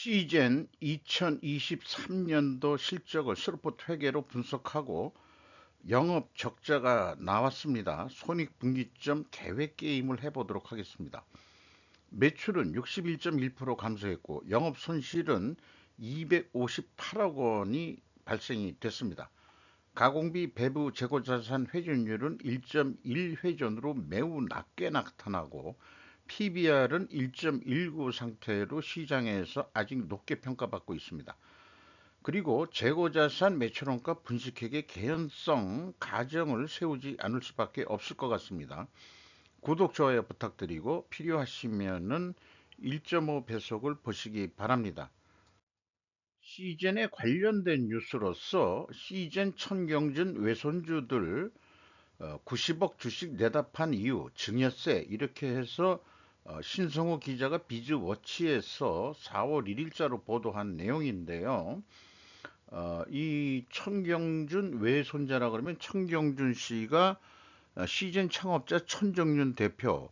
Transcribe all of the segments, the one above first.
시젠 2023년도 실적을 스로포트 회계로 분석하고 영업 적자가 나왔습니다. 손익분기점 계획 게임을 해보도록 하겠습니다. 매출은 61.1% 감소했고 영업 손실은 258억 원이 발생이 됐습니다. 가공비 배부 재고자산 회전율은 1.1회전으로 매우 낮게 나타나고 PBR은 1.19 상태로 시장에서 아직 높게 평가받고 있습니다. 그리고 재고자산 매출원가 분식회계 개연성 가정을 세우지 않을 수밖에 없을 것 같습니다. 구독, 좋아요 부탁드리고 필요하시면은 1.5 배속을 보시기 바랍니다. 시젠에 관련된 뉴스로서 시젠 천경준 외손주들 90억 주식 내답한 이유 증여세 이렇게 해서 신성호 기자가 비즈워치에서 4월 1일자로 보도한 내용인데요. 이 천경준 외손자라 그러면 천경준 씨가 시젠 창업자 천정윤 대표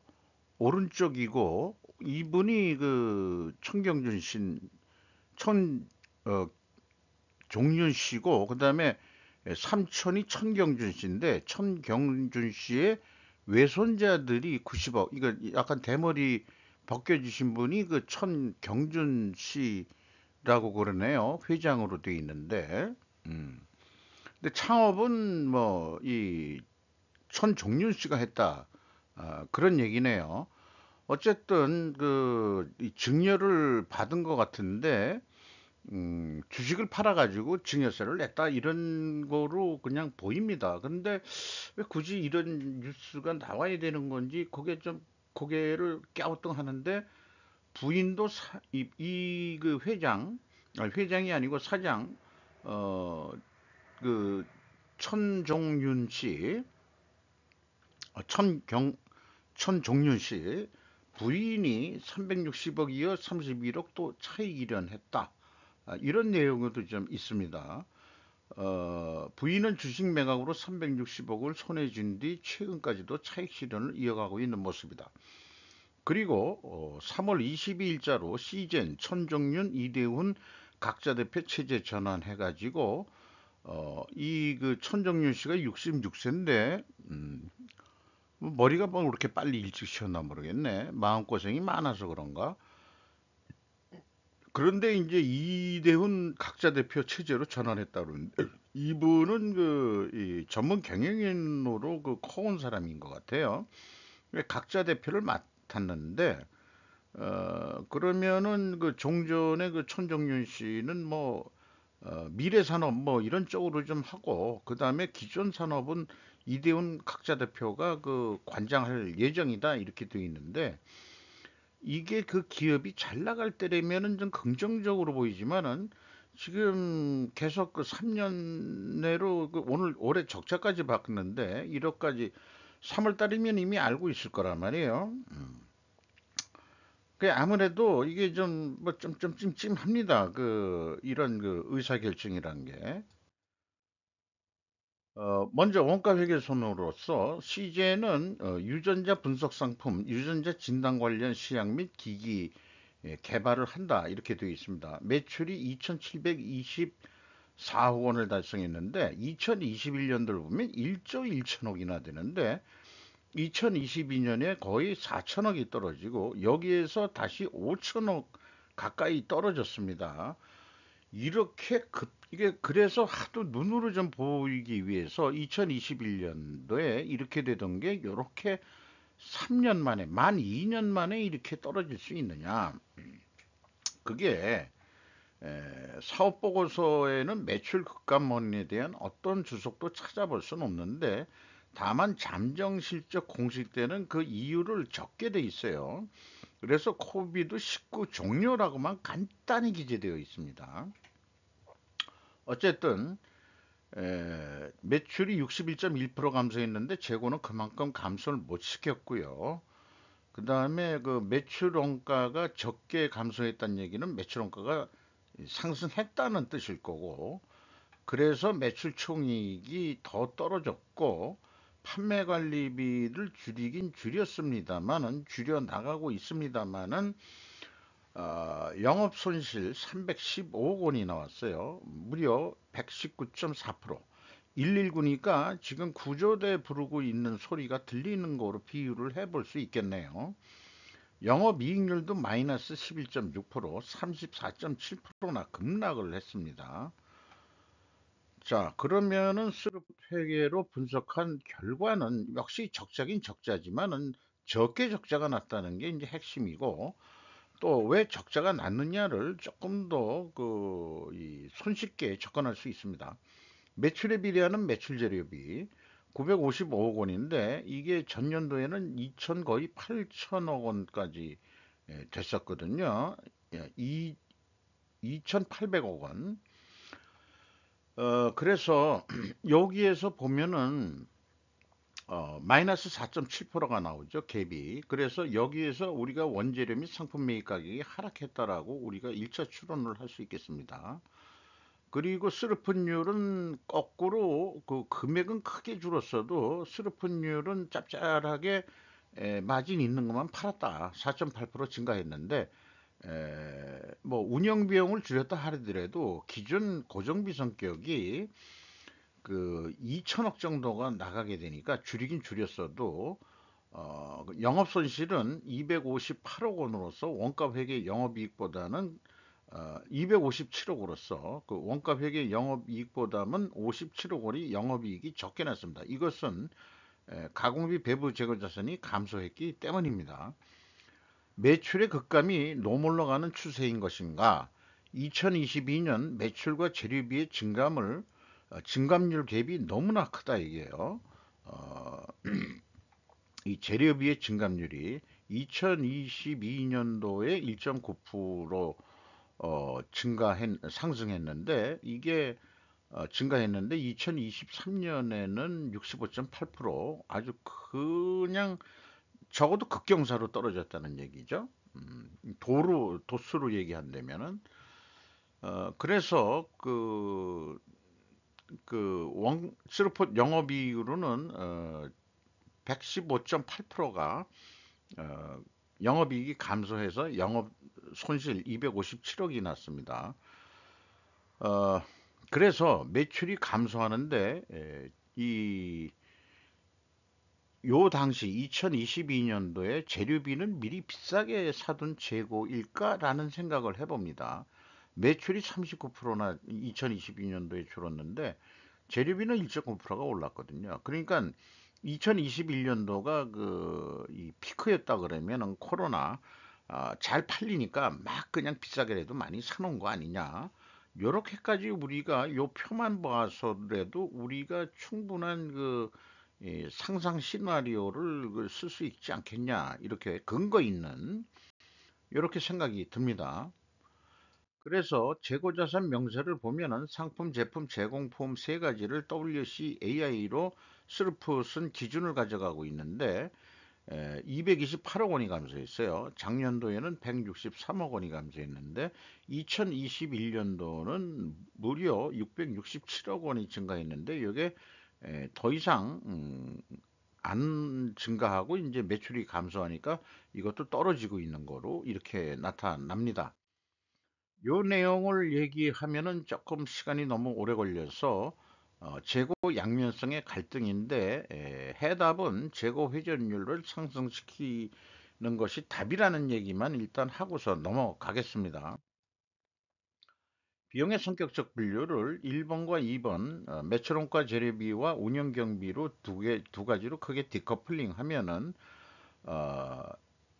오른쪽이고 이분이 그 천경준 씨, 천 어, 종윤 씨고 그다음에 삼촌이 천경준 씨인데 천경준 씨의 외손자들이 90억 이거 약간 대머리 벗겨주신 분이 그 천경준 씨라고 그러네요. 회장으로 돼 있는데 근데 창업은 뭐 이 천종윤 씨가 했다. 그런 얘기네요. 어쨌든 이 증여를 받은 것 같은데 주식을 팔아가지고 증여세를 냈다 이런 거로 그냥 보입니다. 근데 왜 굳이 이런 뉴스가 나와야 되는 건지 그게 좀 고개를 갸우뚱하는데 부인도 그 회장, 회장이 아니고 사장, 어, 그 천종윤 씨, 천경, 천종윤 씨 부인이 360억이어 31억 또 차익 실현했다. 이런 내용도 좀 있습니다. 부인은 주식 매각으로 360억을 손에 쥔 뒤 최근까지도 차익 실현을 이어가고 있는 모습이다. 그리고 3월 22일자로 시젠, 천정윤, 이대훈 각자 대표 체제 전환해가지고 이 그 천정윤 씨가 66세인데 머리가 뭐 그렇게 빨리 일찍 쉬었나 모르겠네. 마음고생이 많아서 그런가. 그런데 이제 이대훈 각자 대표 체제로 전환했다 그러는데 이분은 이 전문 경영인으로 커온 사람인 것 같아요. 각자 대표를 맡았는데 그러면은 그 종전에 그 천정윤 씨는 뭐 미래산업 뭐 이런 쪽으로 좀 하고 그다음에 기존 산업은 이대훈 각자 대표가 그 관장할 예정이다 이렇게 되어 있는데 이게 그 기업이 잘 나갈 때라면은 좀 긍정적으로 보이지만은 지금 계속 그 3년 내로 그 오늘 올해 적자까지 봤는데 1억까지 3월 달이면 이미 알고 있을 거란 말이에요. 그 아무래도 이게 좀 뭐 좀 찜찜합니다. 그 이런 그 의사 결정이란 게. 먼저 원가 회계손으로서 CJ는 유전자 분석 상품, 유전자 진단 관련 시약 및 기기 개발을 한다 이렇게 되어 있습니다. 매출이 2,724억 원을 달성했는데 2021년도를 보면 1조 1천억이나 되는데 2022년에 거의 4천억이 떨어지고 여기에서 다시 5천억 가까이 떨어졌습니다. 이게 그래서 하도 눈으로 좀 보이기 위해서 2021년도에 이렇게 되던 게 이렇게 3년 만에 만 2년 만에 이렇게 떨어질 수 있느냐? 그게 사업 보고서에는 매출 급감원에 대한 어떤 주석도 찾아볼 수는 없는데 다만 잠정 실적 공식 때는 그 이유를 적게 돼 있어요. 그래서 코비드19 종료라고만 간단히 기재되어 있습니다. 어쨌든 매출이 61.1% 감소했는데 재고는 그만큼 감소를 못 시켰고요. 그 다음에 그 매출 원가가 적게 감소했다는 얘기는 매출 원가가 상승했다는 뜻일 거고, 그래서 매출 총이익이 더 떨어졌고, 판매 관리비를 줄이긴 줄였습니다만은, 줄여 나가고 있습니다만은, 영업 손실 315억 원이 나왔어요. 무려 119.4%. 119니까 지금 구조대 부르고 있는 소리가 들리는 거로 비유를 해볼 수 있겠네요. 영업이익률도 마이너스 11.6%, 34.7%나 급락을 했습니다. 자, 그러면은 스룹 회계로 분석한 결과는 역시 적자긴 적자지만은 적게 적자가 났다는 게 이제 핵심이고, 또 왜 적자가 났느냐를 조금 더 손쉽게 접근할 수 있습니다. 매출에 비례하는 매출 재료비 955억 원인데 이게 전년도에는 2천 거의 8천억 원까지 됐었거든요. 2,800억 원. 그래서 여기에서 보면은 마이너스 4.7%가 나오죠, 갭이. 그래서 여기에서 우리가 원재료 및 상품 매입 가격이 하락했다라고 우리가 1차 추론을 할 수 있겠습니다. 그리고 스르픈율은 거꾸로 그 금액은 크게 줄었어도 스르픈율은 짭짤하게 마진 있는 것만 팔았다. 4.8% 증가했는데 뭐 운영 비용을 줄였다 하더라도 기존 고정비 성격이 그 2천억 정도가 나가게 되니까 줄이긴 줄였어도 영업 손실은 258억 원으로서 원가 회계 영업이익보다는 257억으로서 그 원가 회계 영업이익보다는 57억 원이 영업이익이 적게 났습니다. 이것은 가공비 배부 재고 자산이 감소했기 때문입니다. 매출의 급감이 노몰라가는 추세인 것인가? 2022년 매출과 재료비의 증감률 갭이 너무나 크다 이게요. 어, 이 재료비의 증감률이 2022년도에 1.9% 상승했는데 이게 증가했는데 2023년에는 65.8% 아주 그냥 적어도 극경사로 떨어졌다는 얘기죠. 도수로 얘기한다면은 그래서 스루폿 영업이익으로는 115.8%가 영업이익이 감소해서 영업 손실 257억이 났습니다. 그래서 매출이 감소하는데 요 당시 2022년도에 재료비는 미리 비싸게 사둔 재고일까라는 생각을 해봅니다. 매출이 39%나 2022년도에 줄었는데 재료비는 1.9%가 올랐거든요. 그러니까 2021년도가 이 피크였다 그러면은 코로나 잘 팔리니까 막 그냥 비싸게라도 많이 사놓은 거 아니냐. 요렇게까지 우리가 요 표만 봐서라도 우리가 충분한 상상 시나리오를 쓸 수 있지 않겠냐. 이렇게 근거 있는 이렇게 생각이 듭니다. 그래서 재고자산 명세를 보면은 상품, 제품, 제공품 세 가지를 WCAI로 스루풋은 기준을 가져가고 있는데 228억 원이 감소했어요. 작년도에는 163억 원이 감소했는데 2021년도는 무려 667억 원이 증가했는데 이게 더 이상 안 증가하고 이제 매출이 감소하니까 이것도 떨어지고 있는 거로 이렇게 나타납니다. 요 내용을 얘기하면은 조금 시간이 너무 오래 걸려서 재고 양면성의 갈등인데 해답은 재고 회전율을 상승시키는 것이 답이라는 얘기만 일단 하고서 넘어가겠습니다. 비용의 성격적 분류를 1번과 2번 매출원가 재료비와 운영 경비로 두 가지로 크게 디커플링 하면은 어,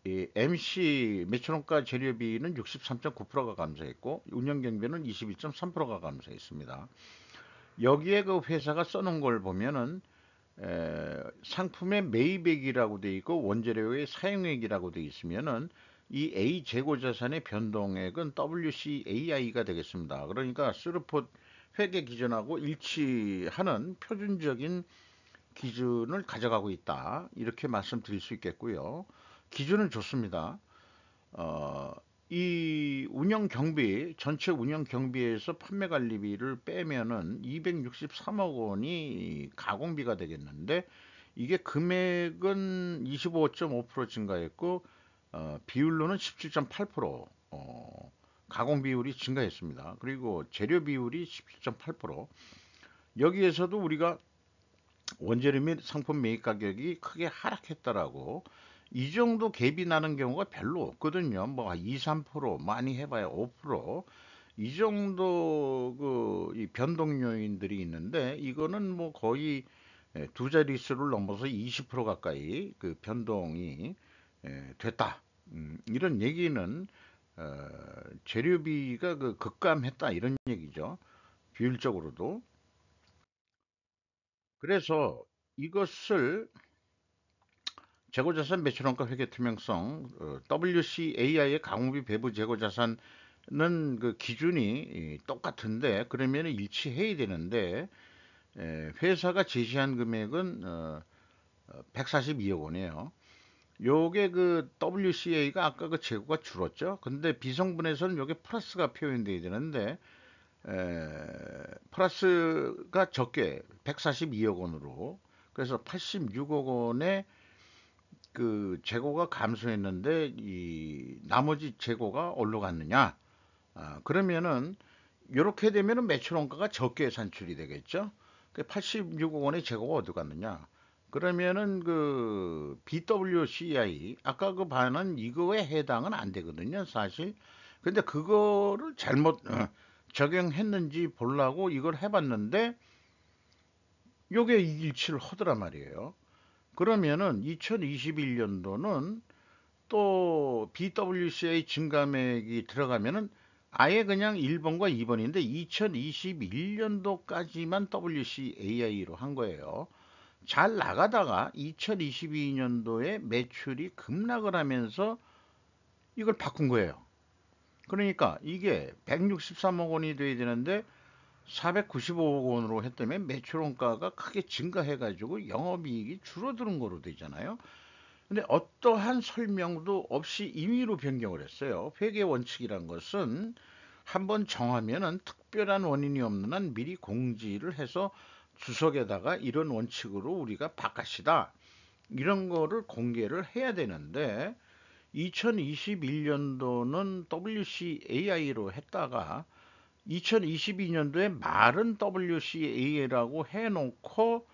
이 MC 매출원가 재료비는 63.9%가 감소했고 운영 경비는 21.3%가 감소했습니다. 여기에 그 회사가 써놓은 걸 보면은 상품의 매입액이라고 돼 있고 원재료의 사용액이라고 돼 있으면은 이 A 재고자산의 변동액은 WCAI가 되겠습니다. 그러니까 스루폿 회계 기준하고 일치하는 표준적인 기준을 가져가고 있다. 이렇게 말씀드릴 수 있겠고요. 기준은 좋습니다. 어, 이 운영 경비, 전체 운영 경비에서 판매 관리비를 빼면은 263억 원이 가공비가 되겠는데 이게 금액은 25.5% 증가했고 비율로는 17.8%, 가공 비율이 증가했습니다. 그리고 재료 비율이 17.8%. 여기에서도 우리가 원재료 및 상품 매입 가격이 크게 하락했다라고, 이 정도 갭이 나는 경우가 별로 없거든요. 뭐 2, 3%, 많이 해봐야 5%이 정도 이 변동 요인들이 있는데, 이거는 뭐 거의 두 자릿수를 넘어서 20% 가까이 그 변동이 됐다. 이런 얘기는 어, 재료비가 급감했다 이런 얘기죠. 비율적으로도. 그래서 이것을 재고자산 매출원가 회계 투명성, WCAI의 가공비 배부 재고자산은 그 기준이 똑같은데, 그러면 일치해야 되는데, 회사가 제시한 금액은 142억 원이에요. 요게 그 WCA가 아까 그 재고가 줄었죠. 근데 비성분에서는 요게 플러스가 표현돼야 되는데, 플러스가 적게 142억 원으로, 그래서 86억 원의 그 재고가 감소했는데 이 나머지 재고가 어디로 갔느냐? 그러면은 이렇게 되면은 매출 원가가 적게 산출이 되겠죠. 그 86억 원의 재고가 어디 갔느냐? 그러면은 그 BWCI 아까 그 반은 이거에 해당은 안 되거든요, 사실. 근데 그거를 잘못 적용했는지 보려고 이걸 해봤는데 요게 일치를 하더란 말이에요. 그러면은 2021년도는 또 BWCA 증감액이 들어가면은 아예 그냥 1번과 2번인데 2021년도까지만 WCAI로 한 거예요. 잘 나가다가 2022년도에 매출이 급락을 하면서 이걸 바꾼 거예요. 그러니까 이게 163억 원이 돼야 되는데 495억 원으로 했다면 매출 원가가 크게 증가해가지고 영업이익이 줄어드는 거로 되잖아요. 근데 어떠한 설명도 없이 임의로 변경을 했어요. 회계 원칙이란 것은 한번 정하면은 특별한 원인이 없는 한 미리 공지를 해서 주석에다가 이런 원칙으로 우리가 바깥이다, 이런 거를 공개를 해야 되는데, 2021년도는 WCAI로 했다가 2022년도에 말은 WCA라고 해놓고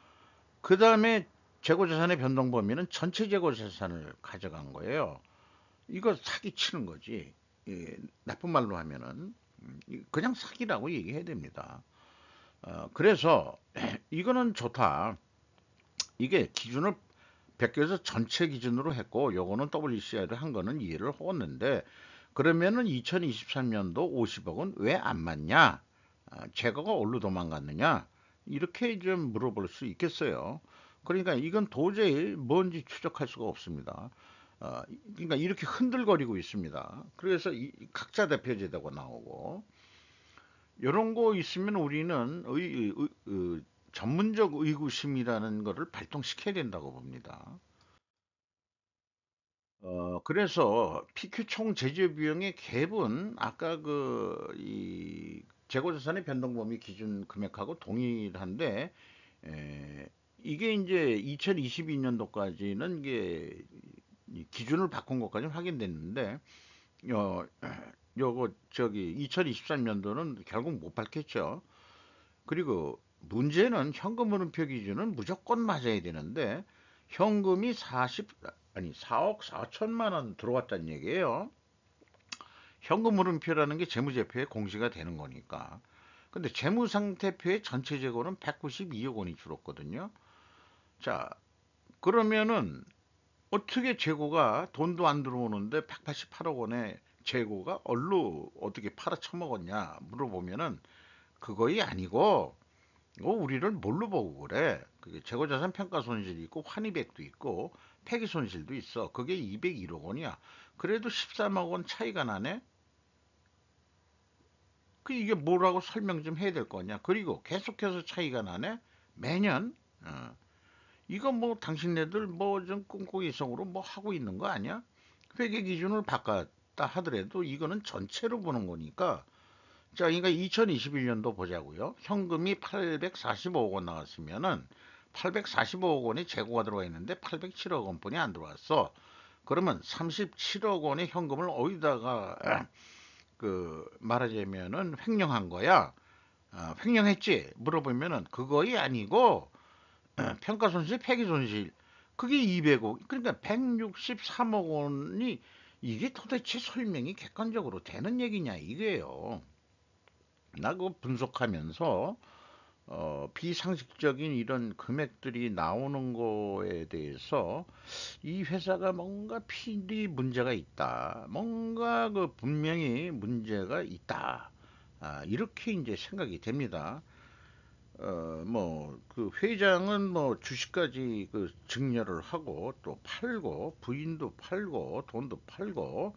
그 다음에 재고자산의 변동 범위는 전체 재고자산을 가져간 거예요. 이거 사기 치는 거지. 예, 나쁜 말로 하면은 그냥 사기라고 얘기해야 됩니다. 그래서 이거는 좋다. 이게 기준을 베껴서 전체 기준으로 했고 요거는 WCI를 한 거는 이해를 하는데, 그러면은 2023년도 50억은 왜 안 맞냐? 재고가 어디로 도망갔느냐? 이렇게 좀 물어볼 수 있겠어요. 그러니까 이건 도저히 뭔지 추적할 수가 없습니다. 그러니까 이렇게 흔들거리고 있습니다. 그래서 각자 대표제도가 나오고 이런 거 있으면 우리는 전문적 의구심이라는 거를 발동시켜야 된다고 봅니다. 그래서 PQ 총 제재 비용의 갭은 아까 이 재고자산의 변동범위 기준 금액하고 동일한데, 에, 이게 이제 2022년도까지는 이게 이 기준을 바꾼 것까지 확인됐는데, 어, 요거 저기 2023년도는 결국 못 밝혔죠. 그리고 문제는 현금 흐름표 기준은 무조건 맞아야 되는데 현금이 4억 4천만 원 들어왔다는 얘기예요. 현금 흐름표라는 게 재무제표에 공시가 되는 거니까. 근데 재무상태표의 전체 재고는 192억 원이 줄었거든요. 자, 그러면은 어떻게 재고가 돈도 안 들어오는데 188억 원의 재고가 얼로 어떻게 팔아 처먹었냐 물어보면은 그거이 아니고, 우리를 뭘로 보고 그래? 그게 재고자산 평가 손실이 있고 환입액도 있고 폐기 손실도 있어. 그게 201억 원이야. 그래도 13억 원 차이가 나네. 그 이게 뭐라고 설명 좀 해야 될 거냐? 그리고 계속해서 차이가 나네. 매년. 이거 뭐 당신네들 뭐 좀 꿍꿍이성으로 뭐 하고 있는 거 아니야? 회계 기준을 바꿨다 하더라도 이거는 전체로 보는 거니까. 자, 그러니까 2021년도 보자고요. 현금이 845억 원 나왔으면은 845억 원이 재고가 들어와 있는데 807억 원뿐이 안 들어왔어. 그러면 37억 원의 현금을 어디다가 말하자면은 횡령한 거야. 횡령했지? 물어보면은 그거이 아니고 평가손실, 폐기손실. 그게 200억. 그러니까 163억 원이 이게 도대체 설명이 객관적으로 되는 얘기냐 이게요. 나 그거 분석하면서 비상식적인 이런 금액들이 나오는 거에 대해서 이 회사가 뭔가 필히 문제가 있다. 뭔가 분명히 문제가 있다. 이렇게 이제 생각이 됩니다. 회장은 뭐 주식까지 증여를 하고 또 팔고 부인도 팔고 돈도 팔고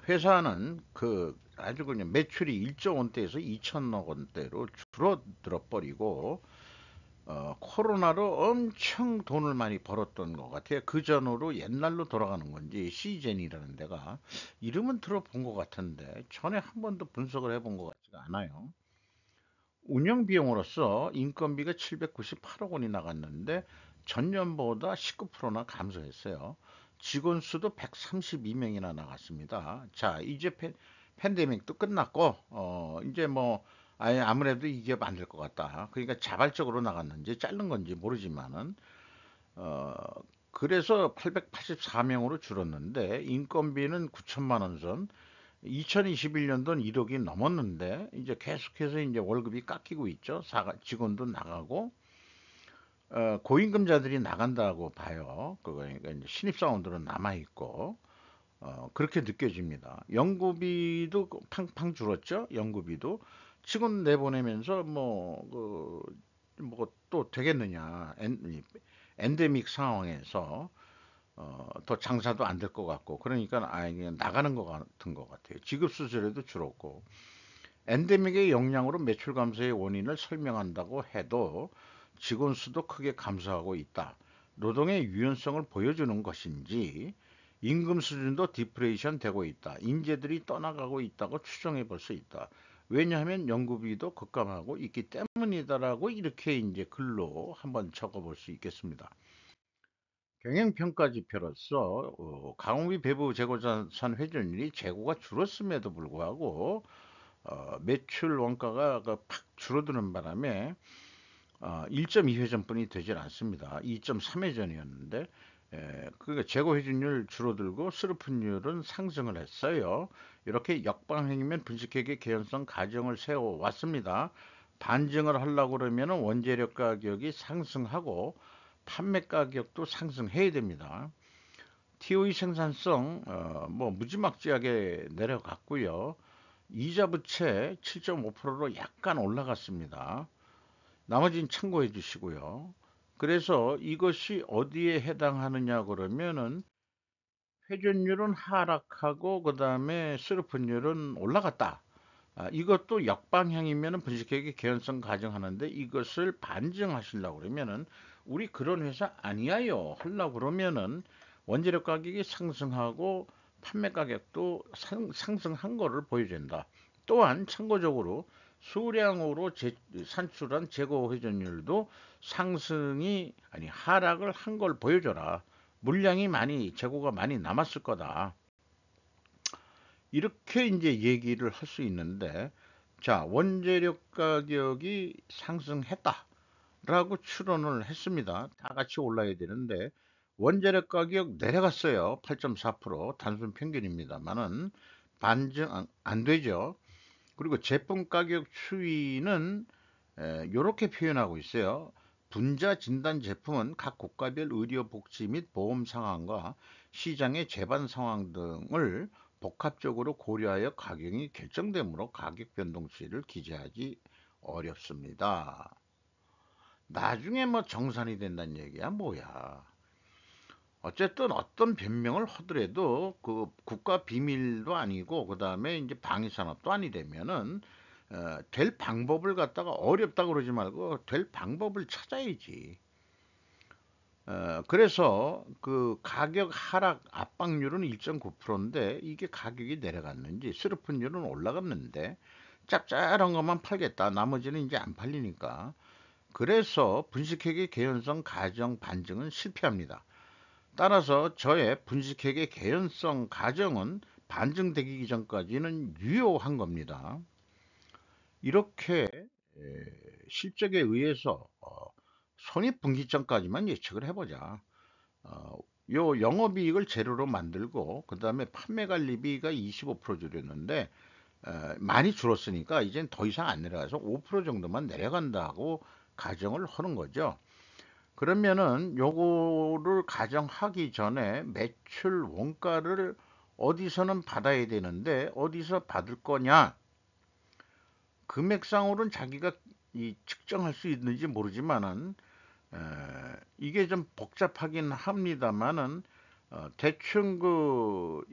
회사는 아주 그냥 매출이 1조 원대에서 2천억 원대로 줄어들어 버리고 코로나로 엄청 돈을 많이 벌었던 것 같아요. 그 전으로 옛날로 돌아가는 건지 시젠이라는 데가 이름은 들어본 것 같은데 전에 한 번도 분석을 해본 것 같지가 않아요. 운영 비용으로서 인건비가 798억 원이 나갔는데 전년보다 19%나 감소했어요. 직원 수도 132명이나 나갔습니다. 자, 이제 팬데믹도 끝났고 이제 뭐 아예 아무래도 이게 안 될 것 같다. 그러니까 자발적으로 나갔는지 자른 건지 모르지만은 어 그래서 884명으로 줄었는데 인건비는 9천만 원 선, 2021년도는 1억이 넘었는데 이제 계속해서 이제 월급이 깎이고 있죠. 직원도 나가고 고임금자들이 나간다고 봐요. 그러니까 이제 신입사원들은 남아 있고 그렇게 느껴집니다. 연구비도 팡팡 줄었죠. 연구비도 직원 내보내면서 뭐 또 되겠느냐. 엔데믹 상황에서 더 장사도 안 될 것 같고 그러니까 아예 그냥 나가는 것 같은 것 같아요. 지급 수수료도 줄었고 엔데믹의 영향으로 매출 감소의 원인을 설명한다고 해도 직원 수도 크게 감소하고 있다. 노동의 유연성을 보여주는 것인지 임금 수준도 디프레이션 되고 있다. 인재들이 떠나가고 있다고 추정해 볼 수 있다. 왜냐하면 연구비도 급감하고 있기 때문이다라고 이렇게 이제 글로 한번 적어 볼 수 있겠습니다. 경영평가 지표로서 가공비 배부 재고자산 회전율이 재고가 줄었음에도 불구하고 매출 원가가 팍 줄어드는 바람에 1.2회전뿐이 되질 않습니다. 2.3회전이었는데 그러니까 재고 회전율 줄어들고 스루픈율은 상승을 했어요. 이렇게 역방향이면 분식회계 개연성 가정을 세워 왔습니다. 반증을 하려고 그러면 원재료 가격이 상승하고 판매 가격도 상승해야 됩니다. TOE 생산성 뭐 무지막지하게 내려갔고요. 이자 부채 7.5%로 약간 올라갔습니다. 나머지는 참고해 주시고요. 그래서 이것이 어디에 해당하느냐 그러면은 회전율은 하락하고 그다음에 스루픈율은 올라갔다. 이것도 역방향이면은 분식회계 개연성 가정하는데 이것을 반증하시려고 그러면은 우리 그런 회사 아니야요 하려고 그러면은 원재료 가격이 상승하고 판매 가격도 상승한 거를 보여준다. 또한 참고적으로 수량으로 산출한 재고 회전율도 상승이 아니 하락을 한 걸 보여줘라. 물량이 많이 재고가 많이 남았을 거다. 이렇게 이제 얘기를 할 수 있는데, 자, 원재료 가격이 상승했다라고 추론을 했습니다. 다 같이 올라야 되는데, 원재료 가격 내려갔어요. 8.4% 단순 평균입니다만은 반증 안 되죠. 그리고 제품 가격 추이는 이렇게 표현하고 있어요. 분자 진단 제품은 각 국가별 의료 복지 및 보험 상황과 시장의 재반 상황 등을 복합적으로 고려하여 가격이 결정되므로 가격 변동치를 기재하기 어렵습니다. 나중에 뭐 정산이 된다는 얘기야 뭐야. 어쨌든 어떤 변명을 하더라도 그 국가 비밀도 아니고 그다음에 이제 방위 산업도 아니되면은 될 방법을 갖다가 어렵다 그러지 말고 될 방법을 찾아야지. 그래서 그 가격 하락 압박률은 1.9%인데 이게 가격이 내려갔는지 스르픈율은 올라갔는데 짭짤한 것만 팔겠다. 나머지는 이제 안 팔리니까. 그래서 분식회계 개연성 가정 반증은 실패합니다. 따라서 저의 분식회계 개연성 가정은 반증되기 전까지는 유효한 겁니다. 이렇게 실적에 의해서 손익분기점까지만 예측을 해보자. 어, 요 영업이익을 재료로 만들고 그 다음에 판매관리비가 25% 줄였는데 많이 줄었으니까 이젠 더 이상 안 내려가서 5% 정도만 내려간다고 가정을 하는 거죠. 그러면은 요거를 가정하기 전에 매출 원가를 어디서는 받아야 되는데 어디서 받을 거냐? 금액상으로는 자기가 측정할 수 있는지 모르지만은 에, 이게 좀 복잡하긴 합니다만은 대충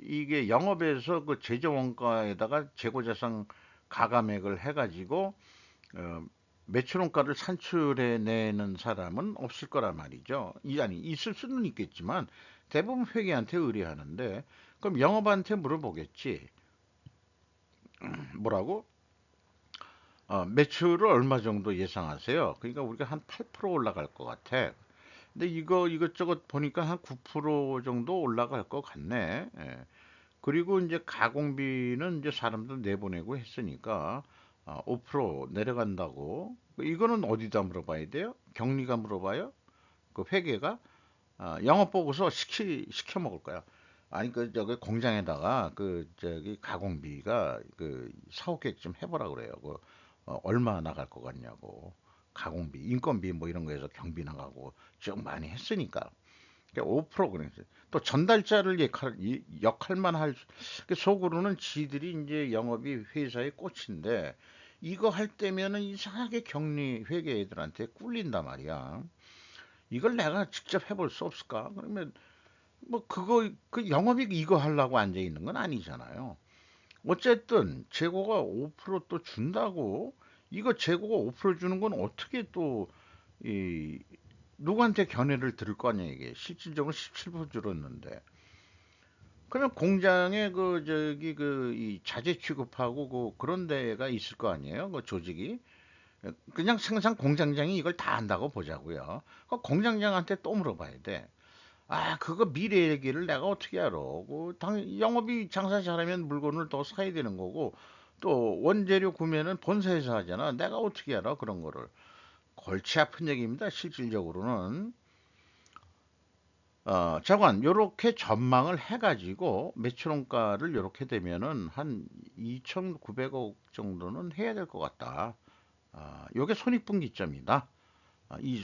이게 영업에서 그 제조 원가에다가 재고자산 가감액을 해가지고 어, 매출 원가를 산출해 내는 사람은 없을 거란 말이죠. 아니 있을 수는 있겠지만 대부분 회계한테 의뢰하는데 그럼 영업한테 물어보겠지. 뭐라고? 매출을 얼마 정도 예상하세요? 그러니까 우리가 한 8% 올라갈 것 같아. 근데 이거 이것저것 보니까 한 9% 정도 올라갈 것 같네. 예. 그리고 이제 가공비는 이제 사람들 내보내고 했으니까 5% 내려간다고. 이거는 어디다 물어봐야 돼요? 경리가 물어봐요? 그 회계가? 영업 보고서 시켜 먹을 거야. 아니 그 저기 공장에다가 그 저기 가공비가 그 4, 5개 좀 해보라 그래요. 얼마 나갈 것 같냐고. 가공비, 인건비 뭐 이런 거에서 경비 나가고 쭉 많이 했으니까. 5% 그랬어요. 또 전달자를 역할만 속으로는 지들이 이제 영업이 회사의 꽃인데 이거 할 때면은 이상하게 격리 회계 애들한테 꿀린단 말이야. 이걸 내가 직접 해볼 수 없을까? 그러면 뭐 그거 그 영업이 이거 하려고 앉아 있는 건 아니잖아요. 어쨌든 재고가 5%또 준다고 이거 재고가 5% 주는 건 어떻게 또 이 누구한테 견해를 들을 거 아니야 이게 실질적으로 17% 줄었는데 그러면 공장에 그 저기 그 이 자재 취급하고 그런 데가 있을 거 아니에요 그 조직이 그냥 생산 공장장이 이걸 다 한다고 보자고요 그 공장장한테 또 물어봐야 돼 아, 그거 미래 얘기를 내가 어떻게 알아? 영업이 장사 잘하면 물건을 더 사야 되는 거고, 또 원재료 구매는 본사에서 하잖아. 내가 어떻게 알아? 그런 거를. 골치 아픈 얘기입니다. 실질적으로는. 자관, 요렇게 전망을 해가지고 매출원가를 요렇게 되면은 한 2,900억 정도는 해야 될 것 같다. 요게 손익분기점이다. 이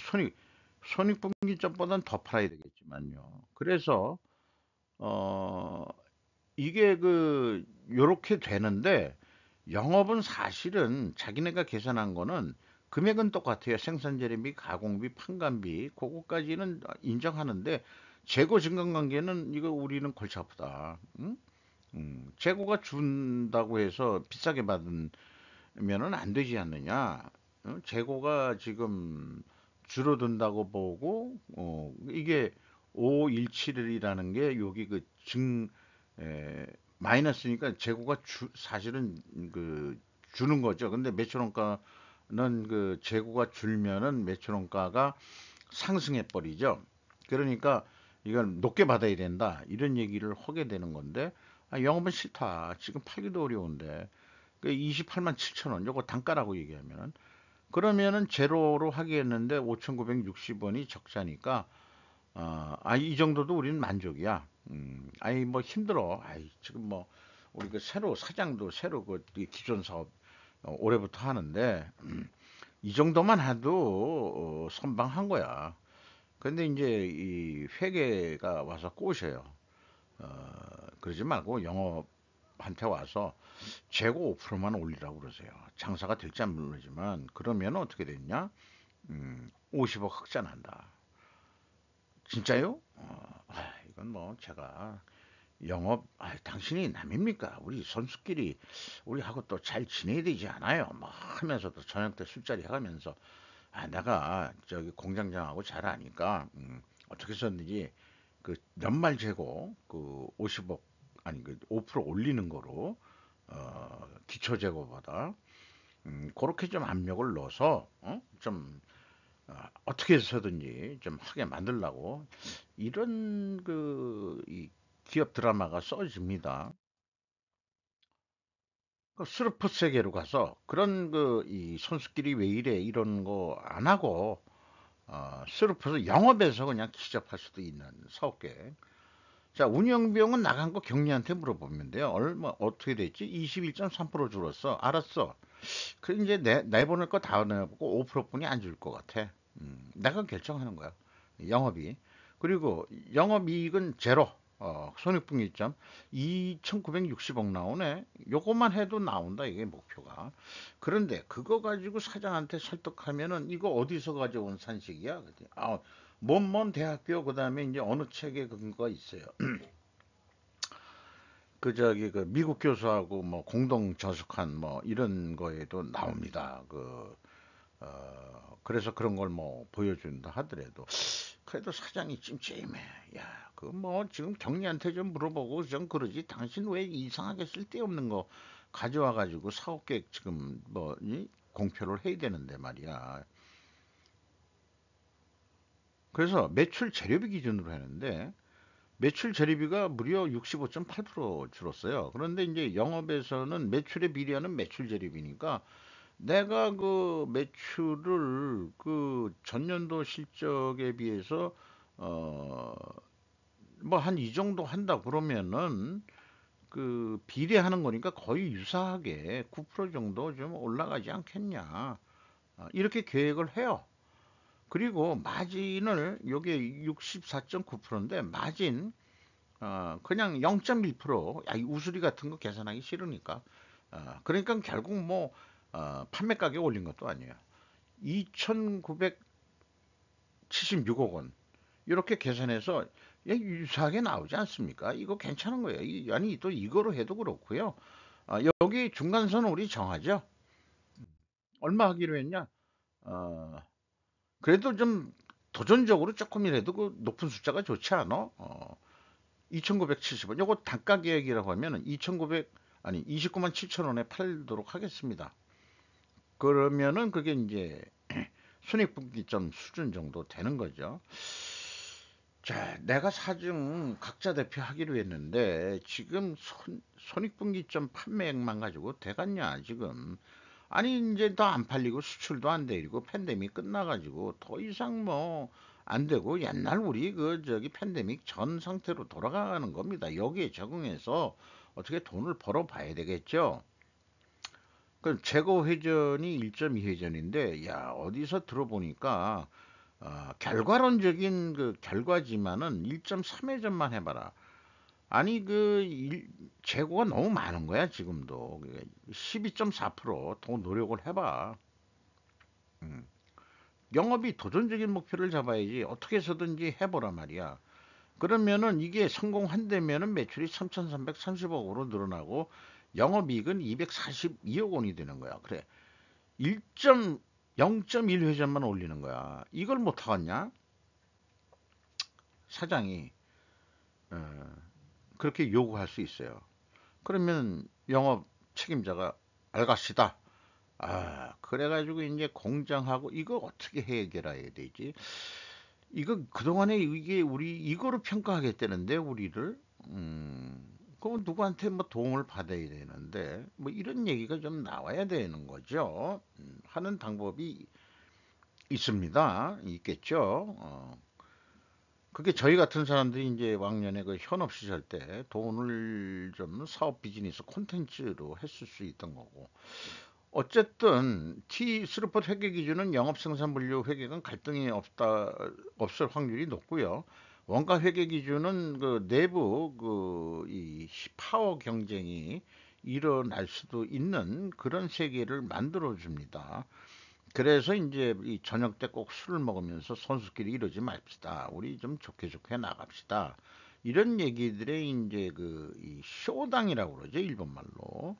손익분기점보다는 더 팔아야 되겠지만요. 그래서 어, 이게 요렇게 되는데, 영업은 사실은 자기네가 계산한 거는 금액은 똑같아요. 생산재료비, 가공비, 판관비, 그거까지는 인정하는데, 재고 증강관계는 이거 우리는 골치 아프다. 응? 재고가 준다고 해서 비싸게 받으면은 안 되지 않느냐. 재고가 지금 줄어든다고 보고, 이게 517이라는 게 여기 에, 마이너스니까 재고가 사실은 주는 거죠. 근데 매출원가는 재고가 줄면은 매출원가가 상승해 버리죠. 그러니까 이건 높게 받아야 된다. 이런 얘기를 하게 되는 건데, 영업은 싫다. 지금 팔기도 어려운데. 28만 7천 원. 요거 단가라고 얘기하면은. 그러면은 제로로 하겠는데 5,960원이 적자니까 이 정도도 우리는 만족이야. 아이, 뭐 힘들어. 아이, 지금 뭐, 우리 새로, 사장도 새로 이 기존 사업 올해부터 하는데, 이 정도만 해도 선방한 거야. 근데 이제 이 회계가 와서 꼬셔요. 그러지 말고 영업한테 와서 재고 5%만 올리라고 그러세요. 장사가 될지 안 모르지만, 그러면 어떻게 됐냐? 50억 흑자 난다. 진짜요? 이건 뭐 제가 영업, 당신이 남입니까? 우리 선수끼리 우리하고 또 잘 지내야 되지 않아요? 뭐 하면서도 저녁 때 술자리 해가면서 내가 저기 공장장하고 잘 아니까 어떻게 썼는지 연말 재고 50억 아니 5% 올리는 거로 기초 재고보다 그렇게 좀 압력을 넣어서 좀 어떻게 해서든지 좀 하게 만들려고 이런 이 기업 드라마가 써집니다. 그 스르프 세계로 가서 그런 이 선수끼리 왜 이래 이런 거 안 하고 스르프에서 영업에서 그냥 기접할 수도 있는 사업 계획. 자, 운영 비용은 나간 거 경리한테 물어보면 돼요. 얼마 어떻게 됐지? 21.3% 줄었어. 알았어. 그 이제 내보낼 거 다 내보고 5%뿐이 안 줄 것 같아. 내가 결정하는 거야. 영업이. 그리고 영업이익은 제로. 손익분기점 2,960억 나오네. 요것만 해도 나온다 이게 목표가. 그런데 그거 가지고 사장한테 설득하면은 이거 어디서 가져온 산식이야? 뭔 대학교 그다음에 이제 어느 책에 근거가 있어요. 그 미국 교수하고 뭐 공동 저술한 뭐 이런 거에도 나옵니다. 그래서 그런 걸 뭐 보여준다 하더라도 그래도 사장이 찜찜해. 야, 그 뭐 지금 경리한테 좀 물어보고 좀 그러지. 당신 왜 이상하게 쓸데없는 거 가져와 가지고 사업 계획 지금 공표를 해야 되는데 말이야. 그래서 매출 재료비 기준으로 하는데 매출 재료비가 무려 65.8% 줄었어요. 그런데 이제 영업에서는 매출에 비례하는 매출 재료비니까 내가 그 매출을 그 전년도 실적에 비해서 어 뭐 한 이 정도 한다 그러면은 그 비례하는 거니까 거의 유사하게 9% 정도 좀 올라가지 않겠냐. 이렇게 계획을 해요. 그리고 마진을 요게 64.9%인데 마진 그냥 0.1%, 이 우수리 같은 거 계산하기 싫으니까. 그러니까 결국 뭐, 판매 가격 올린 것도 아니에요. 2,976억 원. 이렇게 계산해서 유사하게 나오지 않습니까? 이거 괜찮은 거예요. 아니, 또 이거로 해도 그렇고요. 여기 중간선은 우리 정하죠. 얼마 하기로 했냐? 어, 그래도 좀 도전적으로 조금이라도 그 높은 숫자가 좋지 않아? 2,970원. 요거 단가 계획이라고 하면 2,900 아니 29만 7천 원에 팔도록 하겠습니다. 그러면은 그게 이제 손익분기점 수준 정도 되는 거죠. 자, 내가 사중 각자 대표하기로 했는데 지금 손익분기점 판매액만 가지고 되겠냐 지금. 아니 이제 더 안 팔리고 수출도 안 되고 팬데믹 끝나가지고 더 이상 뭐 안 되고 옛날 우리 팬데믹 전 상태로 돌아가는 겁니다. 여기에 적응해서 어떻게 돈을 벌어 봐야 되겠죠. 그 재고 회전이 1.2회전인데 야 어디서 들어보니까 결과론적인 그 결과지만은 1.3회전만 해봐라. 아니 재고가 너무 많은 거야 지금도 12.4%더 노력을 해봐. 음. 영업이 도전적인 목표를 잡아야지 어떻게 해서든지 해보란 말이야. 그러면은 이게 성공한다면은 매출이 3,330억으로 늘어나고 영업이익은 242억 원이 되는 거야. 그래. 0.1회전만 올리는 거야. 이걸 못 하겠냐? 사장이 어, 그렇게 요구할 수 있어요. 그러면 영업 책임자가 알겠시다. 그래가지고 이제 공장하고 이거 어떻게 해결해야 되지? 이거 그동안에 이게 우리 이거로 평가하겠다는데 우리를 그럼 누구한테 뭐 도움을 받아야 되는데 뭐 이런 얘기가 좀 나와야 되는 거죠. 하는 방법이 있겠죠. 그게 저희 같은 사람들이 이제 왕년에 그 현업 시절 때 돈을 좀 사업 비즈니스 콘텐츠로 했을 수 있던 거고. 어쨌든 스루퍼 회계 기준은 영업 생산 분류 회계는 갈등이 없을 확률이 높고요. 원가 회계 기준은 그 내부 이 파워 경쟁이 일어날 수도 있는 그런 세계를 만들어 줍니다. 그래서 이제 이 저녁 때 꼭 술을 먹으면서 선수끼리 이러지 맙시다. 우리 좀 좋게 좋게 나갑시다. 이런 얘기들의 이제 이 쇼당이라고 그러죠, 일본말로.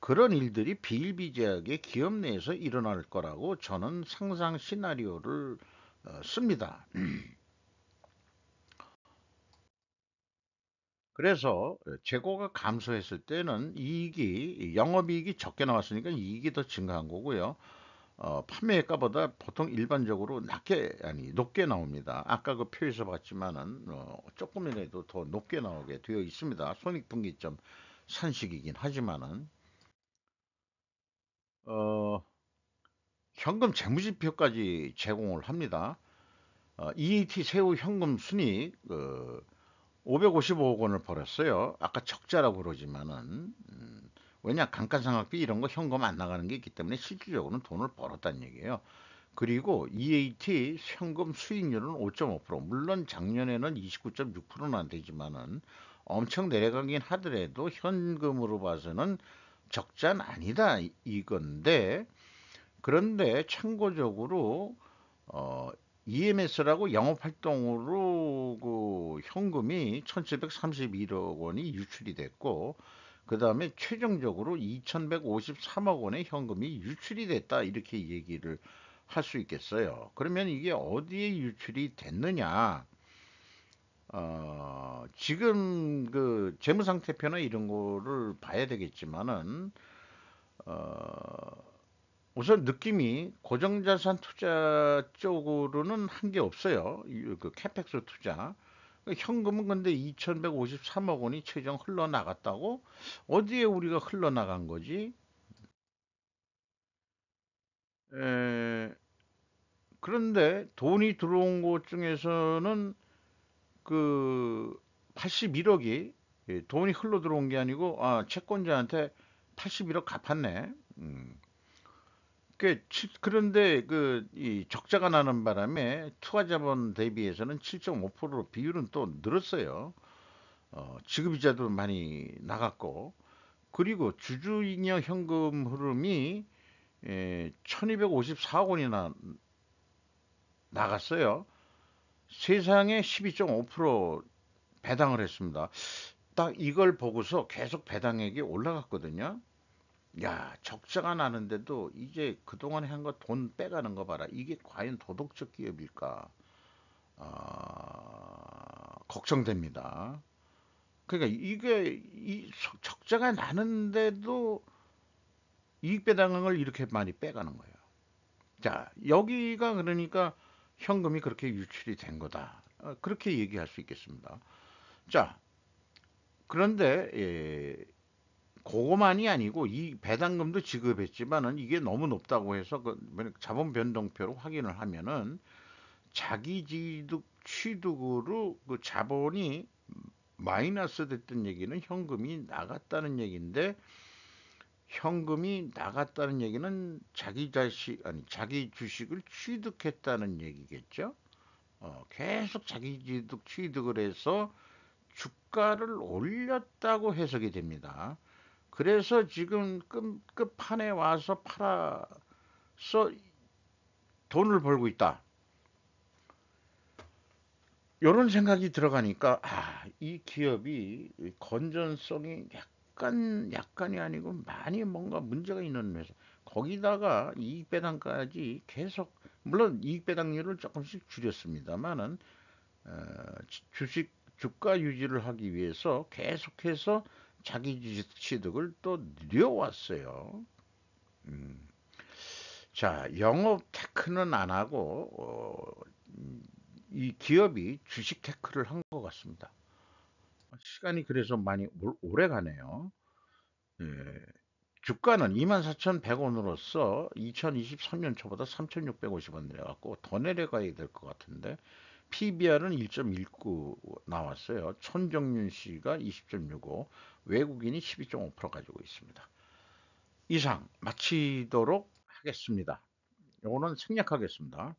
그런 일들이 비일비재하게 기업 내에서 일어날 거라고 저는 상상 시나리오를 씁니다. 그래서 재고가 감소했을 때는 영업이익이 적게 나왔으니까 이익이 더 증가한 거고요. 판매가보다 보통 일반적으로 높게 나옵니다. 아까 그 표에서 봤지만은 조금이라도 더 높게 나오게 되어 있습니다. 손익분기점 산식이긴 하지만은 어, 현금 재무제표까지 제공을 합니다. EAT 세후 현금 순이익 555억 원을 벌었어요. 아까 적자라고 그러지만은 왜냐 감가상각비 이런 거 현금 안 나가는 게 있기 때문에 실질적으로는 돈을 벌었다는 얘기예요. 그리고 EAT 현금 수익률은 5.5%. 물론 작년에는 29.6%는 안 되지만은 엄청 내려가긴 하더라도 현금으로 봐서는 적자는 아니다 이건데 그런데 참고적으로 어, EMS라고 영업활동으로 그 현금이 1731억 원이 유출이 됐고 그 다음에 최종적으로 2153억 원의 현금이 유출이 됐다 이렇게 얘기를 할 수 있겠어요. 그러면 이게 어디에 유출이 됐느냐? 지금 그 재무상태표나 이런 거를 봐야 되겠지만은 어, 우선 느낌이 고정자산 투자 쪽으로는 한 게 없어요. 그 캐펙스 투자. 현금은 근데 2153억 원이 최종 흘러나갔다고? 어디에 우리가 흘러나간 거지? 에, 그런데 돈이 들어온 곳 중에서는 그 81억이 돈이 흘러 들어온 게 아니고 채권자한테 81억 갚았네. 그런데 이 적자가 나는 바람에 투하자본 대비해서는 7.5% 비율은 또 늘었어요. 지급이자도 많이 나갔고, 그리고 주주잉여 현금 흐름이 1254억 원이나 나갔어요. 세상에 12.5% 배당을 했습니다. 딱 이걸 보고서 계속 배당액이 올라갔거든요. 야, 적자가 나는데도 이제 그동안에 한 거 돈 빼가는 거 봐라. 이게 과연 도덕적 기업일까? 걱정됩니다. 그러니까 이게 적자가 나는데도 이익 배당을 이렇게 많이 빼가는 거예요. 자, 여기가 그러니까 현금이 그렇게 유출이 된 거다. 그렇게 얘기할 수 있겠습니다. 자, 그런데 그거만이 아니고 이 배당금도 지급했지만은 이게 너무 높다고 해서 그 자본 변동표로 확인을 하면은 자기 취득으로 그 자본이 마이너스 됐던 얘기는 현금이 나갔다는 얘기인데 현금이 나갔다는 얘기는 자기 주식을 취득했다는 얘기겠죠. 계속 자기 취득을 해서 주가를 올렸다고 해석이 됩니다. 그래서 지금 끝판에 와서 팔아서 돈을 벌고 있다. 이런 생각이 들어가니까 이 기업이 건전성이 약간이 아니고 많이 뭔가 문제가 있는 회사. 거기다가 이익 배당까지 계속 물론 이익 배당률을 조금씩 줄였습니다만은 어, 주식 주가 유지를 하기 위해서 계속해서 자기 주식 취득을 또 늘려왔어요. 음. 자, 영업 테크는 안 하고 이 기업이 주식 테크를 한 것 같습니다. 시간이 그래서 많이 오래 가네요. 예. 주가는 24,100원으로서 2023년 초보다 3,650원 내려갔고 더 내려가야 될 것 같은데 PBR은 1.19 나왔어요. 천정윤 씨가 20.65, 외국인이 12.5% 가지고 있습니다. 이상 마치도록 하겠습니다. 요거는 생략하겠습니다.